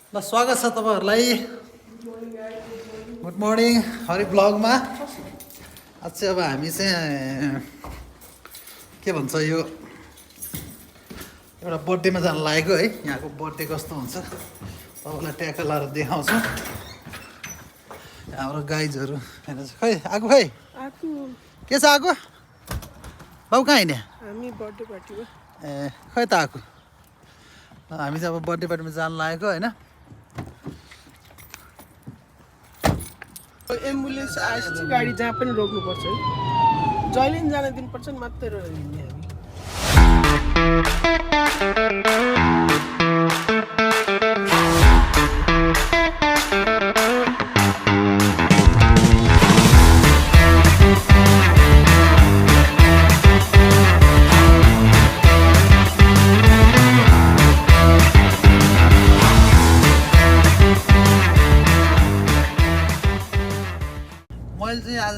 ल स्वागत छ तपाईहरुलाई गुड मर्निङ हरि ब्लगमा। आज चाहिँ अब हामी चाहिँ के भन्छ यो एउटा बर्थडेमा जान लागेको है। यहाँको बर्थडे कस्तो हुन्छ तपाईलाई ट्याक्क लाएर देखाउँछु। हाम्रो गाइजहरु हेर्नुहोस् खै आगो खै आगो के छ आगो बाउ कहाँ हिँड्या हामी बर्थडे पार्टीमा ए खै त आगो हामी चाहिँ अब बर्थडे पार्टीमा जान लागेको हैन। एम्बुलेन्स आएपछि गाडी जहाँ पनि रोक्नुपर्छ है। जहिले पनि जान दिनुपर्छ नि मात्रै हिँड्ने हामी। मैले चाहिँ आज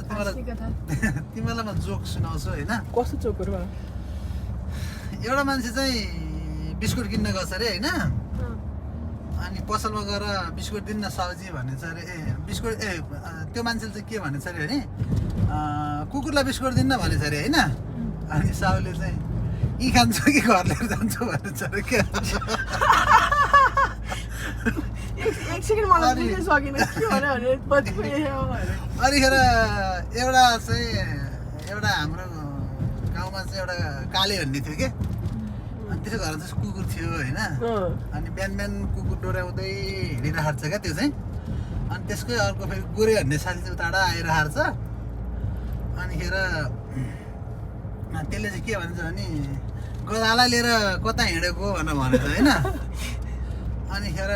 तिमीलाई म जोक सुनाउँछु हैन। कस्तो चोकहरू एउटा मान्छे चाहिँ बिस्कुट किन्न गछ अरे हैन। अनि पसलमा गएर बिस्कुट दिन्न साउजी भनेछ अरे। बिस्कुट त्यो मान्छेले चाहिँ के भनेछ अरे भने कुकुरलाई बिस्कुट दिन्न भनेछ अरे हैन। अनि साउले चाहिँ यी खान्छु कि घर लिएर जान्छु भनेछ अरे के। एक सेकेन्ड मलाई बुझ्न सकिन के भन्यो भने पछि अनिखेर एउटा हाम्रो गाउँमा चाहिँ एउटा काले भन्ने थियो के। अनि त्यसको घरमा चाहिँ कुकुर थियो होइन। अनि बिहान बिहान कुकुर डोर्याउँदै हिँडिरहेको छ क्या त्यो चाहिँ। अनि त्यसकै अर्को फेरि गोरे भन्ने साथी चाहिँ उताबाट आइरहेको छ। अनिखेर त्यसले चाहिँ के भन्छ भने गदालाई लिएर कता हिँडेको भनेर भनेछ होइन। अनिखेर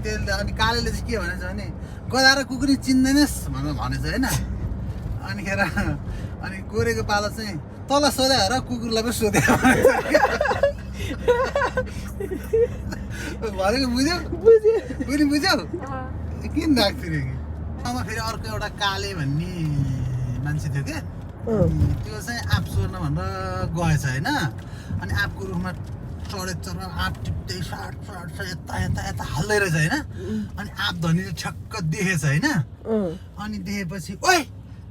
त्यसले अनि कालेले चाहिँ के भनेछ भने गदा र कुकुरी चिन्दैनस् भनेर भनेछ होइन। अनिखेर अनि गोरेको पालो चाहिँ तल सोध्या र कुकुरलाई पनि सोध्या भनेको बुझ्यौ बुझ्यौ किन राख्थ्यो कि। अब फेरि अर्को एउटा काले भन्ने मान्छे थियो क्या। त्यो चाहिँ आँप चोर्न भनेर गएछ होइन। अनि आँपको रुखमा चढेर आँप टिप्दै साट यता यता यता हाल्दै रहेछ होइन। अनि आँप धनीले ठ्याक्क देखेछ होइन। अनि देखेपछि ओइ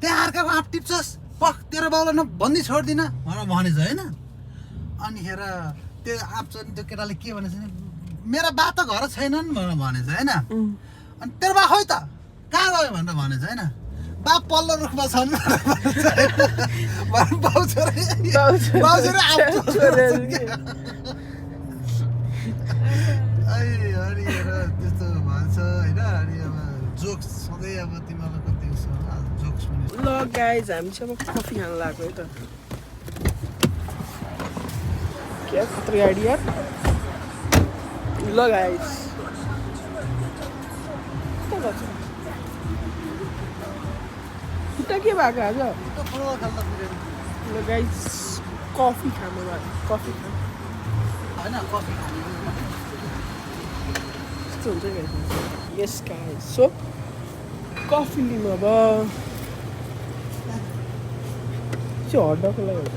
त्यहाँ अर्काको आँप टिप्छस् पख तेरो बाउलाई नभन्दी छोड्दिन भनेर भनेछ होइन। अनिखेर त्यो आँप चोर्ने त्यो केटाले के भनेछ भने मेरा बा त घर छैनन् भनेर भनेछ होइन। अनि तेरो बा खोइ त कहाँ गयो भनेर भनेछ होइन। बा पल्लो रुखमा छन् बाउ छोरा आँप अनि त्यस्तो भन्छ होइन। अनि अब जोक्स सधैँ अब तिमीलाई कति जोक्स पनि ल गाइज हामी चाहिँ अब कफी खान लाग्यो है त। क्या खतरा गाडी यार। ल गाइज खुट्टा के भएको आज। ल गाइज कफी खानु भयो कफी खानु होइन कफी खाने यस्तो हुन्छ गाइज। यस गाइज सो कफी लिनु अब चाहिँ हड्डाको लागि हुन्छ।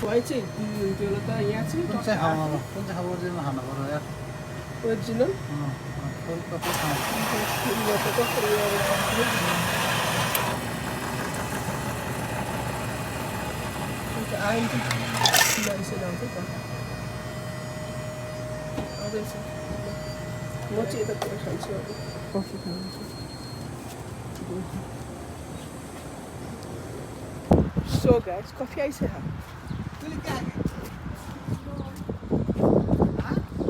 खुवाइ चाहिँ त्यो त यहाँ चाहिँ कुन चाहिँ खाउँ अब कुन चाहिँ खाउँ ओरिजिनल खानु पर्यो यार। ओरिजिनल कोल्ड कफी खाउँ। आइन्छ आउँछ त आउँदैछ। म चाहिँ यतातिर खान्छु अब कफी खान्छु। सो गाइस कफी आइसक्यो।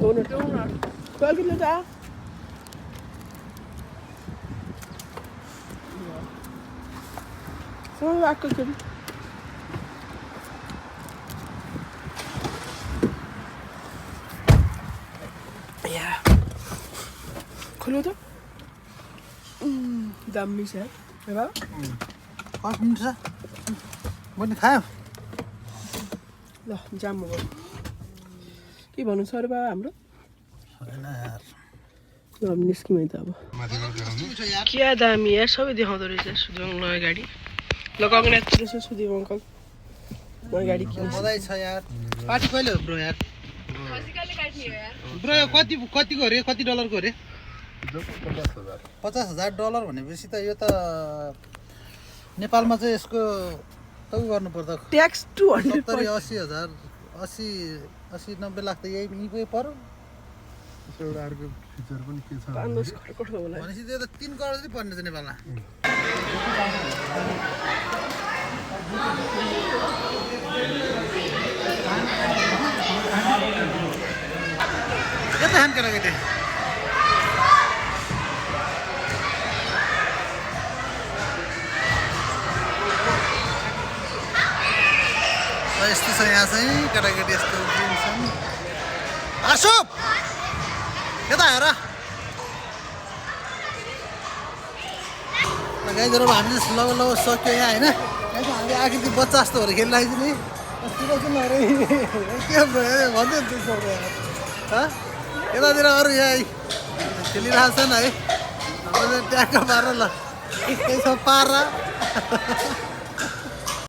डोनट कल किलो था सो आको के या खोलो त दामी छ है बाबा। कफी हुन्छ बनि खायो ल जाम हो के भन्नु छ अरे बाबा हाम्रो होइन यार अब निस्किमै त अब क्या दामी यार सबै देखाउँदो रहेछ सुजङ लगायो गाडी ल कङ्ग्रेचुलेसन सुदीप अङ्कल म गाडी किन्छु बधाई छ यार पार्टी कहिले हो ब्रो यार ब्रो यो कतिको अरे कति डलरको अरे $50,000 भनेपछि त यो त नेपालमा चाहिँ यसको त गर्नु पर्दा ट्याक्स 200 80,000 80-90 लाख त यहीँकै पर्यो एउटा अर्को फिचर पनि के छ भनेपछि त्यो त 3 करोड जति पर्ने छ नेपालमा के त हान केटाकेटी यस्तो छ यहाँ चाहिँ केटाकेटी यस्तो छन् आशुप यता हेर गाईहरू हामी चाहिँ लग सक्यो यहाँ होइन हामीले आकृति बच्चा जस्तो भएर खेलिरहेको नि के भन्दै यतातिर अरू यहाँ खेलिरहेछन् है ट्याक्क पार ल त्यही छ पारा